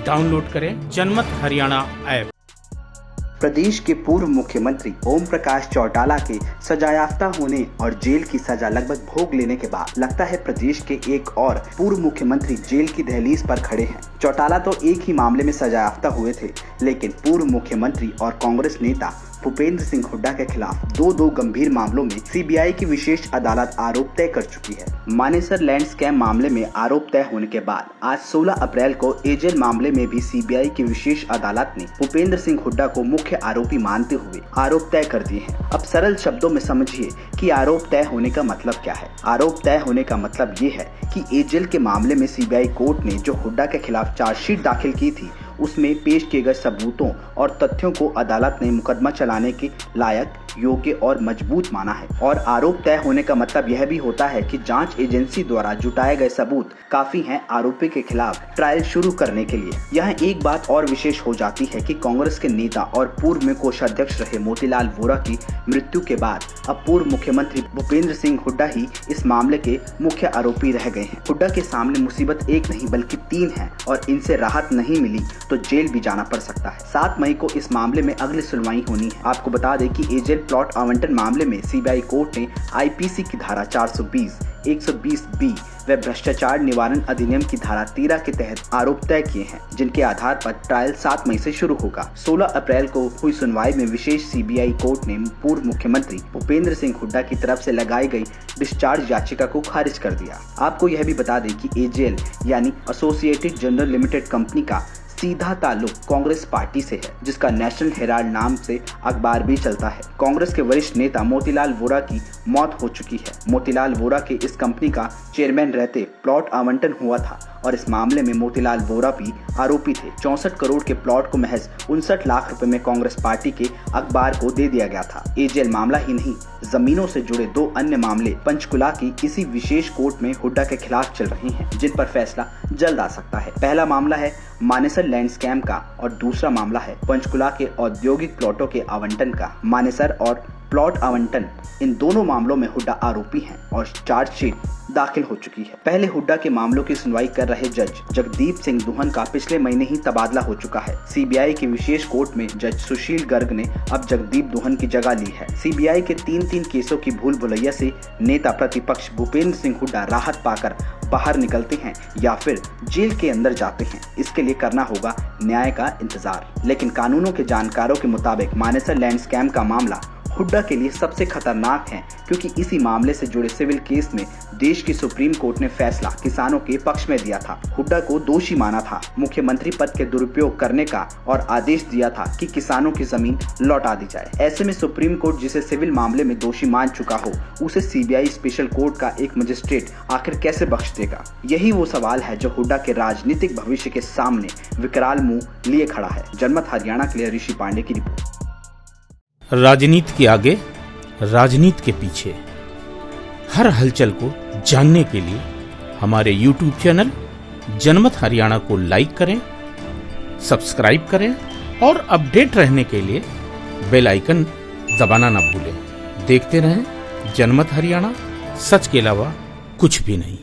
Download करें जनमत Haryana app. प्रदेश के पूर्व मुख्यमंत्री ओम प्रकाश चौटाला के सजायाफ्ता होने और जेल की सजा लगभग भोग लेने के बाद लगता है प्रदेश के एक और पूर्व मुख्यमंत्री जेल की दहलीज पर खड़े हैं। चौटाला तो एक ही मामले में सजायाफ्ता हुए थे, लेकिन पूर्व मुख्यमंत्री और कांग्रेस नेता भूपेंद्र सिंह हुड्डा के खिलाफ दो गंभीर मामलों में सीबीआई की विशेष अदालत आरोप तय कर चुकी है। मानेसर लैंड स्कैम मामले में आरोप तय होने के बाद आज 16 अप्रैल को एजेल मामले में भी सीबीआई की विशेष अदालत ने भूपेंद्र सिंह हुड्डा को मुख्य आरोपी मानते हुए आरोप तय कर दिए हैं। अब सरल शब्दों में समझिए कि आरोप तय होने का मतलब क्या है। आरोप तय होने का मतलब ये है कि एजेल के मामले में सीबीआई कोर्ट ने जो हुड्डा के खिलाफ चार्जशीट दाखिल की थी, उसमें पेश किए गए सबूतों और तथ्यों को अदालत ने मुकदमा चलाने के लायक, योग्य और मजबूत माना है। और आरोप तय होने का मतलब यह भी होता है कि जांच एजेंसी द्वारा जुटाए गए सबूत काफी हैं आरोपी के खिलाफ ट्रायल शुरू करने के लिए। यहाँ एक बात और विशेष हो जाती है कि कांग्रेस के नेता और पूर्व में कोषाध्यक्ष रहे मोतीलाल वोरा की मृत्यु के बाद अब पूर्व मुख्यमंत्री भूपेंद्र सिंह हुड्डा ही इस मामले के मुख्य आरोपी रह गए हैं। हुड्डा के सामने मुसीबत एक नहीं बल्कि 3 है और इनसे राहत नहीं मिली तो जेल भी जाना पड़ सकता है। 7 मई को इस मामले में अगली सुनवाई होनी है। आपको बता दें कि एजेल प्लॉट आवंटन मामले में सीबीआई कोर्ट ने आईपीसी की धारा 420, 120B व भ्रष्टाचार निवारण अधिनियम की धारा 13 के तहत आरोप तय किए हैं, जिनके आधार पर ट्रायल 7 मई से शुरू होगा। 16 अप्रैल को हुई सुनवाई में विशेष सीबीआई कोर्ट ने पूर्व मुख्यमंत्री भूपेंद्र सिंह हुड्डा की तरफ से लगाई गई डिस्चार्ज याचिका को खारिज कर दिया। आपको यह भी बता दें कि एजेल यानी एसोसिएटेड जनरल लिमिटेड कंपनी का सीधा ताल्लुक कांग्रेस पार्टी से है, जिसका नेशनल हेराल्ड नाम से अखबार भी चलता है। कांग्रेस के वरिष्ठ नेता मोतीलाल वोरा की मौत हो चुकी है। मोतीलाल वोरा के इस कंपनी का चेयरमैन रहते प्लॉट आवंटन हुआ था और इस मामले में मोतीलाल वोरा भी आरोपी थे। 64 करोड़ के प्लॉट को महज 59 लाख रुपए में कांग्रेस पार्टी के अखबार को दे दिया गया था। एजेल मामला ही नहीं, जमीनों से जुड़े 2 अन्य मामले पंचकुला की किसी विशेष कोर्ट में हुड्डा के खिलाफ चल रहे हैं, जिन पर फैसला जल्द आ सकता है। पहला मामला है मानेसर लैंड स्कैम का और दूसरा मामला है पंचकुला के औद्योगिक प्लॉटों के आवंटन का। मानेसर और प्लॉट आवंटन, इन दोनों मामलों में हुड्डा आरोपी हैं और चार्जशीट दाखिल हो चुकी है। पहले हुड्डा के मामलों की सुनवाई कर रहे जज जगदीप सिंह दुहन का पिछले महीने ही तबादला हो चुका है। सीबीआई की विशेष कोर्ट में जज सुशील गर्ग ने अब जगदीप दुहन की जगह ली है। सीबीआई के 3 केसों की भूल भुलैया से नेता प्रतिपक्ष भूपेंद्र सिंह हुड्डा राहत पाकर बाहर निकलते हैं या फिर जेल के अंदर जाते हैं। इसके लिए करना होगा न्याय का इंतजार। लेकिन कानूनों के जानकारों के मुताबिक मानेसर लैंड स्कैम का मामला हुड्डा के लिए सबसे खतरनाक है, क्योंकि इसी मामले से जुड़े सिविल केस में देश की सुप्रीम कोर्ट ने फैसला किसानों के पक्ष में दिया था। हुड्डा को दोषी माना था, मुख्यमंत्री पद के दुरुपयोग करने का और आदेश दिया था कि किसानों की जमीन लौटा दी जाए। ऐसे में सुप्रीम कोर्ट जिसे सिविल मामले में दोषी मान चुका हो, उसे सीबीआई स्पेशल कोर्ट का एक मजिस्ट्रेट आखिर कैसे बख्श देगा? यही वो सवाल है जो हुड्डा के राजनीतिक भविष्य के सामने विकराल मुंह लिए खड़ा है। जनमत हरियाणा के लिए ऋषि पांडे की रिपोर्ट। राजनीति के आगे, राजनीति के पीछे, हर हलचल को जानने के लिए हमारे YouTube चैनल जनमत हरियाणा को लाइक करें, सब्सक्राइब करें और अपडेट रहने के लिए बेल आइकन दबाना ना भूलें। देखते रहें जनमत हरियाणा, सच के अलावा कुछ भी नहीं।